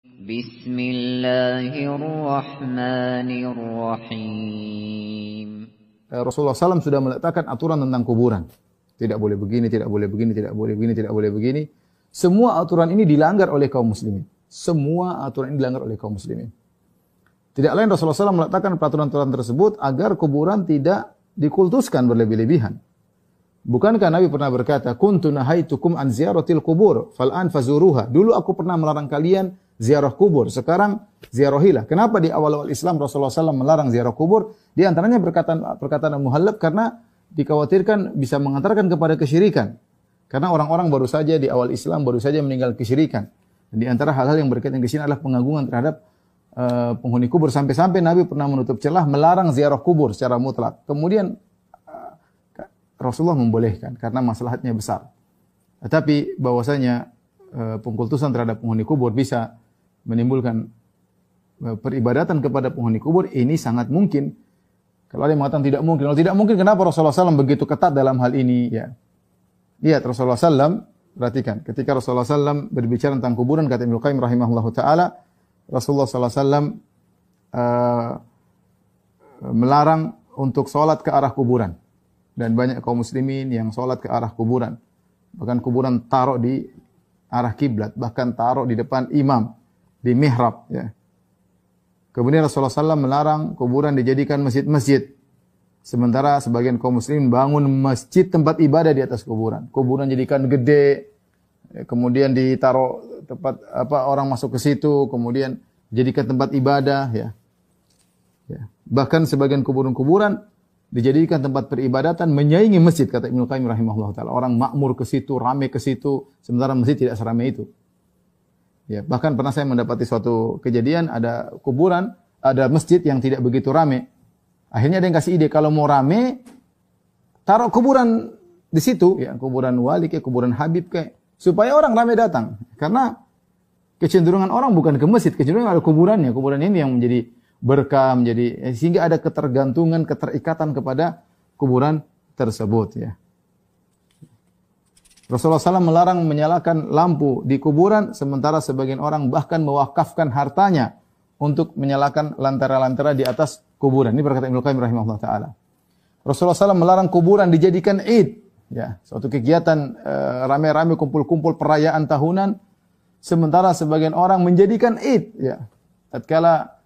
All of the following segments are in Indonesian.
Bismillahirrahmanirrahim. Rasulullah SAW sudah meletakkan aturan tentang kuburan. Tidak boleh begini, tidak boleh begini, tidak boleh begini, tidak boleh begini. Semua aturan ini dilanggar oleh kaum muslimin. Semua aturan ini dilanggar oleh kaum muslimin. Tidak lain Rasulullah SAW meletakkan peraturan-peraturan tersebut agar kuburan tidak dikultuskan berlebih-lebihan. Bukankah Nabi pernah berkata, "Kuntu nahaitukum an ziyaratil kubur, fal'an fazuruha." Dulu aku pernah melarang kalian ziarah kubur, sekarang ziarahilah. Kenapa di awal-awal Islam Rasulullah SAW melarang ziarah kubur? Di antaranya perkataan Muhallab karena dikhawatirkan bisa mengantarkan kepada kesyirikan. Karena orang-orang baru saja di awal Islam baru saja meninggal kesyirikan. Dan di antara hal-hal yang berkaitan di sini adalah pengagungan terhadap penghuni kubur. Sampai-sampai Nabi pernah menutup celah melarang ziarah kubur secara mutlak. Kemudian Rasulullah membolehkan karena maslahatnya besar. Tetapi bahwasanya pengkultusan terhadap penghuni kubur bisa menimbulkan peribadatan kepada penghuni kubur, ini sangat mungkin. Kalau ada yang mengatakan tidak mungkin, kalau tidak mungkin kenapa Rasulullah SAW begitu ketat dalam hal ini? Ya, lihat Rasulullah SAW, perhatikan, ketika Rasulullah SAW berbicara tentang kuburan, kata Ibnu Qayyim rahimahullahu taala, Rasulullah SAW melarang untuk sholat ke arah kuburan, dan banyak kaum muslimin yang sholat ke arah kuburan, bahkan kuburan taruh di arah kiblat, bahkan taruh di depan imam, di mihrab. Ya. Kemudian Rasulullah SAW melarang kuburan dijadikan masjid-masjid. Sementara sebagian kaum muslimin bangun masjid tempat ibadah di atas kuburan. Kuburan jadikan gede, kemudian ditaruh tempat orang masuk ke situ, kemudian jadikan tempat ibadah. Ya. Ya. Bahkan sebagian kuburan-kuburan dijadikan tempat peribadatan menyaingi masjid, kata Ibnu Qayyim rahimahullah taala. Orang makmur ke situ, ramai ke situ, sementara masjid tidak seramai itu. Ya, bahkan pernah saya mendapati suatu kejadian, ada kuburan, ada masjid yang tidak begitu ramai. Akhirnya ada yang kasih ide, kalau mau ramai, taruh kuburan di situ, ya, kuburan wali kayak kuburan Habib kayak, supaya orang ramai datang. Karena kecenderungan orang bukan ke masjid, kecenderungan ada kuburannya. Kuburan ini yang menjadi berkah, menjadi sehingga ada ketergantungan, keterikatan kepada kuburan tersebut. Ya. Rasulullah SAW melarang menyalakan lampu di kuburan, sementara sebagian orang bahkan mewakafkan hartanya untuk menyalakan lantara-lantara di atas kuburan. Ini berkata Ibnu Qayyim rahimahullah taala. Rasulullah SAW melarang kuburan dijadikan id, ya, suatu kegiatan ramai-ramai kumpul-kumpul perayaan tahunan, sementara sebagian orang menjadikan id, ya. Tatkala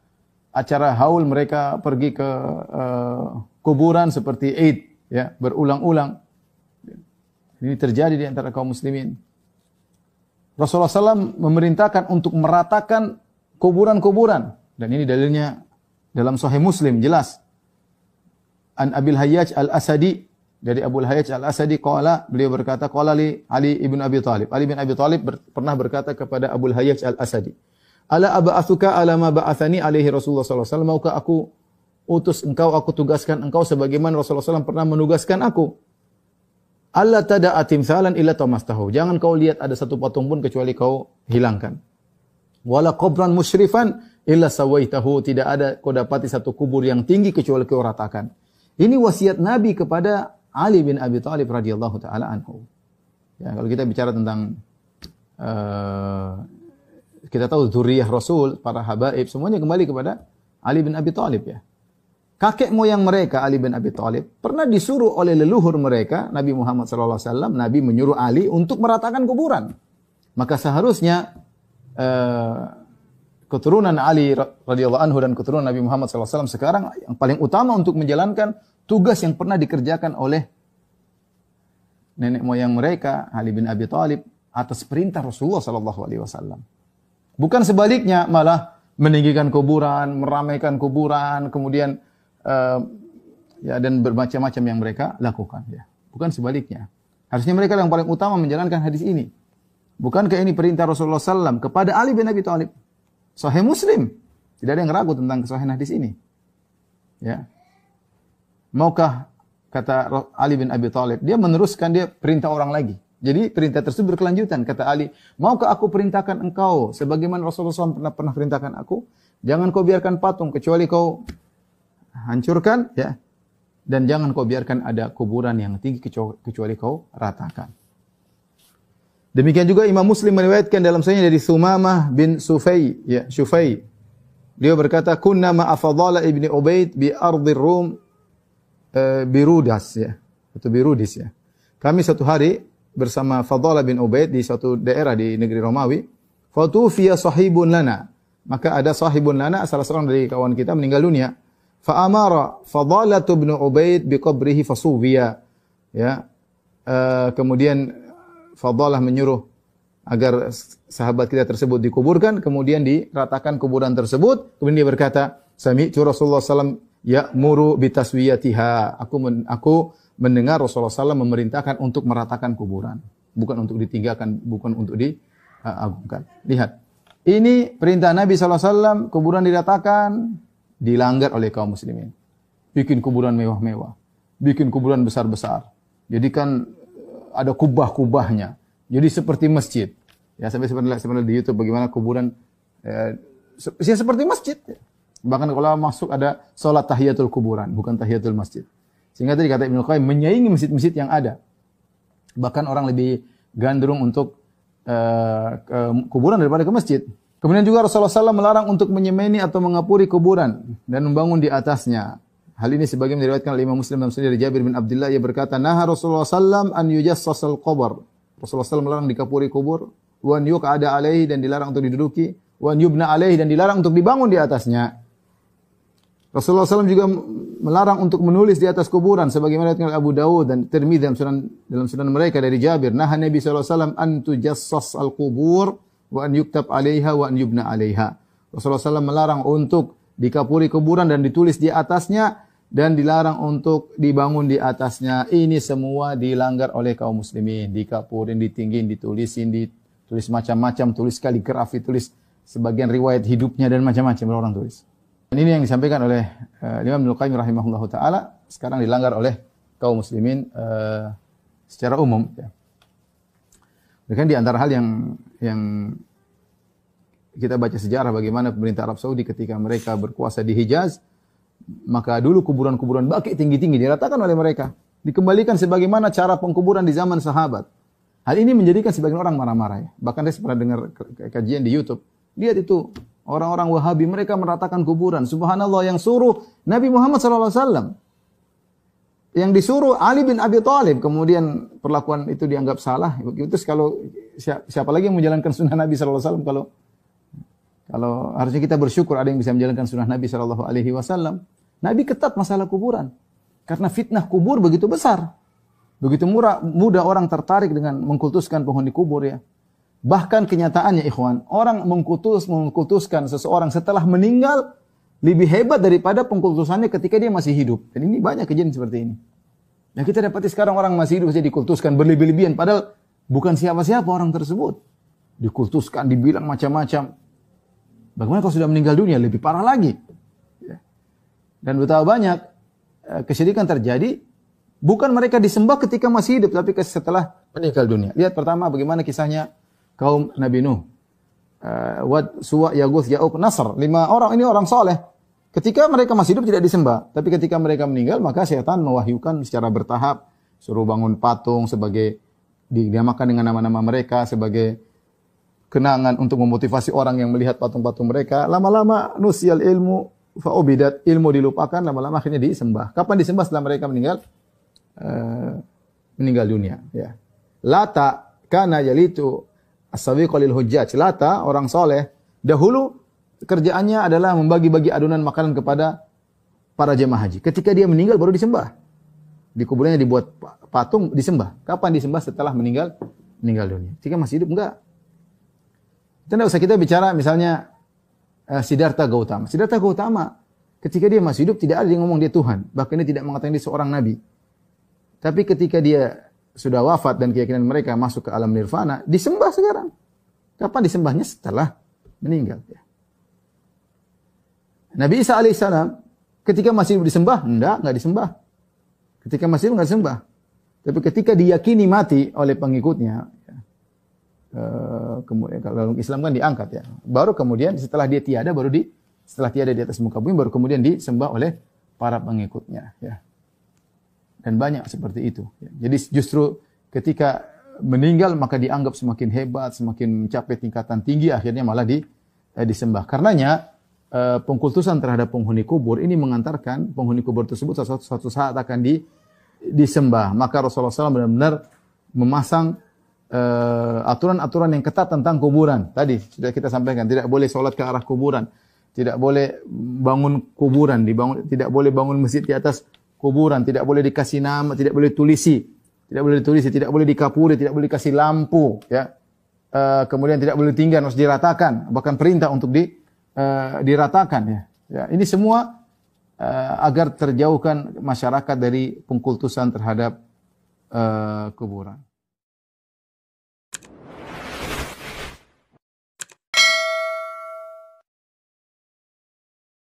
acara haul mereka pergi ke kuburan seperti id, ya, berulang-ulang. Ini terjadi di antara kaum muslimin. Rasulullah SAW memerintahkan untuk meratakan kuburan-kuburan. Dan ini dalilnya dalam Sahih Muslim, jelas. An Abil Hayyaj Al-Asadi, dari Abu Hayyaj Al-Asadi, beliau berkata, qala li Ali ibn Abi Thalib. Ali bin Abi Thalib pernah berkata kepada Abu Hayyaj Al-Asadi, "Ala aba'athuka ala ma ba'athani alaihi Rasulullah SAW." Maukah aku utus engkau, aku tugaskan engkau sebagaimana Rasulullah SAW pernah menugaskan aku? Allah tada'a timsalan illa tamastahu. Jangan kau lihat ada satu patung pun kecuali kau hilangkan. Wala qabran musyrifan illa sawaitahu. Tidak ada kau dapati satu kubur yang tinggi kecuali kau ratakan. Ini wasiat Nabi kepada Ali bin Abi Thalib radhiyallahu taala anhu. Ya, kalau kita bicara tentang kita tahu zuriyah Rasul, para habaib semuanya kembali kepada Ali bin Abi Thalib, ya. Kakek moyang mereka, Ali bin Abi Thalib, pernah disuruh oleh leluhur mereka, Nabi Muhammad SAW, Nabi menyuruh Ali untuk meratakan kuburan. Maka seharusnya keturunan Ali radhiyallahu anhu dan keturunan Nabi Muhammad SAW sekarang yang paling utama untuk menjalankan tugas yang pernah dikerjakan oleh nenek moyang mereka, Ali bin Abi Thalib, atas perintah Rasulullah SAW. Bukan sebaliknya, malah meninggikan kuburan, meramaikan kuburan, kemudian ya, dan bermacam-macam yang mereka lakukan, ya. Bukan sebaliknya. Harusnya mereka yang paling utama menjalankan hadis ini. Bukankah ini perintah Rasulullah SAW kepada Ali bin Abi Thalib? Sahih Muslim. Tidak ada yang ragu tentang kesahihan hadis ini. Ya. Maukah, kata Ali bin Abi Thalib, dia meneruskan, dia perintah orang lagi. Jadi perintah tersebut berkelanjutan. Kata Ali, maukah aku perintahkan engkau sebagaimana Rasulullah SAW pernah perintahkan aku? Jangan kau biarkan patung kecuali kau hancurkan, ya, dan jangan kau biarkan ada kuburan yang tinggi kecuali kau ratakan. Demikian juga Imam Muslim meriwayatkan dalam sahihnya dari Sumamah bin Syufai. Dia berkata, "Kunna ma'a Fadhalah ibni Ubaid bi ardi Rum Birudas ya, atau Birudis ya. Kami satu hari bersama Fadhalah bin Ubaid di suatu daerah di negeri Romawi. Fatufiya sahibun lana. Maka ada sahibun lana, salah seorang dari kawan kita meninggal dunia. Fa amara Fadhalah bin Ubaid bi qabrihi fasuwiya. Ya. Kemudian Fadhalah menyuruh agar sahabat kita tersebut dikuburkan, kemudian diratakan kuburan tersebut. Kemudian dia berkata, "Sami'tu Rasulullah SAW ya'muru bitaswiyatiha." Aku mendengar Rasulullah SAW memerintahkan untuk meratakan kuburan, bukan untuk ditinggalkan, bukan untuk diagungkan. Lihat, ini perintah Nabi SAW, kuburan diratakan, dilanggar oleh kaum muslimin. Bikin kuburan mewah-mewah, bikin kuburan besar-besar. Jadi kan ada kubah-kubahnya. Jadi seperti masjid. Ya, sampai sebenarnya di YouTube bagaimana kuburan seperti masjid. Bahkan kalau masuk ada salat tahiyatul kuburan, bukan tahiyatul masjid. Sehingga tadi kata Ibnu Qayyim menyaingi masjid-masjid yang ada. Bahkan orang lebih gandrung untuk kuburan daripada ke masjid. Kemudian juga Rasulullah SAW melarang untuk menyemeni atau mengapuri kuburan dan membangun di atasnya. Hal ini sebagian diriwayatkan oleh Imam Muslim dalam sahih dari Jabir bin Abdullah, ia berkata, "Naha Rasulullah SAW an yujassasal qabr." Rasulullah SAW melarang dikapuri kubur, wa an yuq'ada alaihi, dan dilarang untuk diduduki, wa an yubna alaihi, dan dilarang untuk dibangun di atasnya. Rasulullah SAW juga melarang untuk menulis di atas kuburan sebagaimana diriwayatkan Abu Dawud dan Tirmidzi dalam sunan mereka dari Jabir. Nah, Nabi SAW an tujassas al-qubur wa an yuktab 'alaiha wa an yubna 'alaiha. Rasulullah SAW melarang untuk dikapuri kuburan dan ditulis di atasnya, dan dilarang untuk dibangun di atasnya. Ini semua dilanggar oleh kaum muslimin. Dikapurin, ditinggiin, ditulisin, ditulis macam-macam, tulis kaligrafi, tulis sebagian riwayat hidupnya dan macam-macam orang tulis. Dan ini yang disampaikan oleh Imam Ibnu Qayyim rahimahullahu taala sekarang dilanggar oleh kaum muslimin secara umum ya. Bahkan di antara hal yang kita baca sejarah bagaimana pemerintah Arab Saudi ketika mereka berkuasa di Hijaz, maka dulu kuburan-kuburan baki tinggi-tinggi diratakan oleh mereka. Dikembalikan sebagaimana cara pengkuburan di zaman sahabat. Hal ini menjadikan sebagian orang marah-marah ya. Bahkan saya pernah dengar kajian di YouTube. Lihat itu, orang-orang Wahabi mereka meratakan kuburan. Subhanallah, yang suruh Nabi Muhammad SAW. Yang disuruh Ali bin Abi Thalib. Kemudian perlakuan itu dianggap salah. Itu kalau siapa lagi yang menjalankan sunnah Nabi SAW kalau harusnya kita bersyukur ada yang bisa menjalankan sunnah Nabi SAW. Nabi ketat masalah kuburan. Karena fitnah kubur begitu besar. Begitu mudah orang tertarik dengan mengkultuskan penghuni kubur ya. Bahkan kenyataannya ikhwan, orang mengkultuskan seseorang setelah meninggal lebih hebat daripada pengkultusannya ketika dia masih hidup. Dan ini banyak kejadian seperti ini. Yang kita dapati sekarang orang masih hidup saja dikultuskan berlebih-lebihan. Padahal bukan siapa-siapa orang tersebut. Dikultuskan, dibilang macam-macam. Bagaimana kalau sudah meninggal dunia? Lebih parah lagi. Dan betapa banyak kesyirikan terjadi, bukan mereka disembah ketika masih hidup, tapi setelah meninggal dunia. Lihat pertama bagaimana kisahnya kaum Nabi Nuh. Wad, Suwa, Yaguth, Ya'uq, Nasr. 5 orang ini orang soleh. Ketika mereka masih hidup tidak disembah. Tapi ketika mereka meninggal, maka syaitan mewahyukan secara bertahap. Suruh bangun patung sebagai, dinamakan dengan nama-nama mereka sebagai kenangan untuk memotivasi orang yang melihat patung-patung mereka. Lama-lama nusyal ilmu fa'ubidat, ilmu dilupakan, lama-lama akhirnya disembah. Kapan disembah? Setelah mereka meninggal dunia. Ya. Lata kana yalitu as-sawiq lil hujjaj. Lata, orang soleh, dahulu kerjaannya adalah membagi-bagi adonan makanan kepada para jemaah haji. Ketika dia meninggal baru disembah. Di kuburannya dibuat patung, disembah. Kapan disembah? Setelah meninggal dunia. Ketika masih hidup enggak. Tidak usah kita bicara misalnya Siddhartha Gautama. Siddhartha Gautama ketika dia masih hidup tidak ada yang ngomong dia Tuhan. Bahkan dia tidak mengatakan dia seorang nabi. Tapi ketika dia sudah wafat dan keyakinan mereka masuk ke alam nirvana, disembah sekarang. Kapan disembahnya? Setelah meninggal. Nabi Isa alaihissalam ketika masih hidup disembah? Enggak disembah. Ketika masih hidup enggak disembah. Tapi ketika diyakini mati oleh pengikutnya, kemudian kalau Islam kan diangkat ya. Baru kemudian setelah dia tiada setelah tiada di atas muka bumi baru kemudian disembah oleh para pengikutnya ya. Dan banyak seperti itu ya. Jadi justru ketika meninggal maka dianggap semakin hebat, semakin mencapai tingkatan tinggi, akhirnya malah disembah. Karenanya pengkultusan terhadap penghuni kubur ini mengantarkan penghuni kubur tersebut suatu saat akan disembah. Maka Rasulullah SAW benar-benar memasang aturan-aturan yang ketat tentang kuburan. Tadi sudah kita sampaikan, tidak boleh sholat ke arah kuburan, tidak boleh bangun kuburan, tidak boleh bangun masjid di atas kuburan, tidak boleh dikasih nama, tidak boleh ditulis, tidak boleh dikapuri, tidak boleh dikasih lampu, ya. Kemudian tidak boleh tinggal, harus diratakan, bahkan perintah untuk diratakan, ya. Ya, ini semua agar terjauhkan masyarakat dari pengkultusan terhadap kuburan.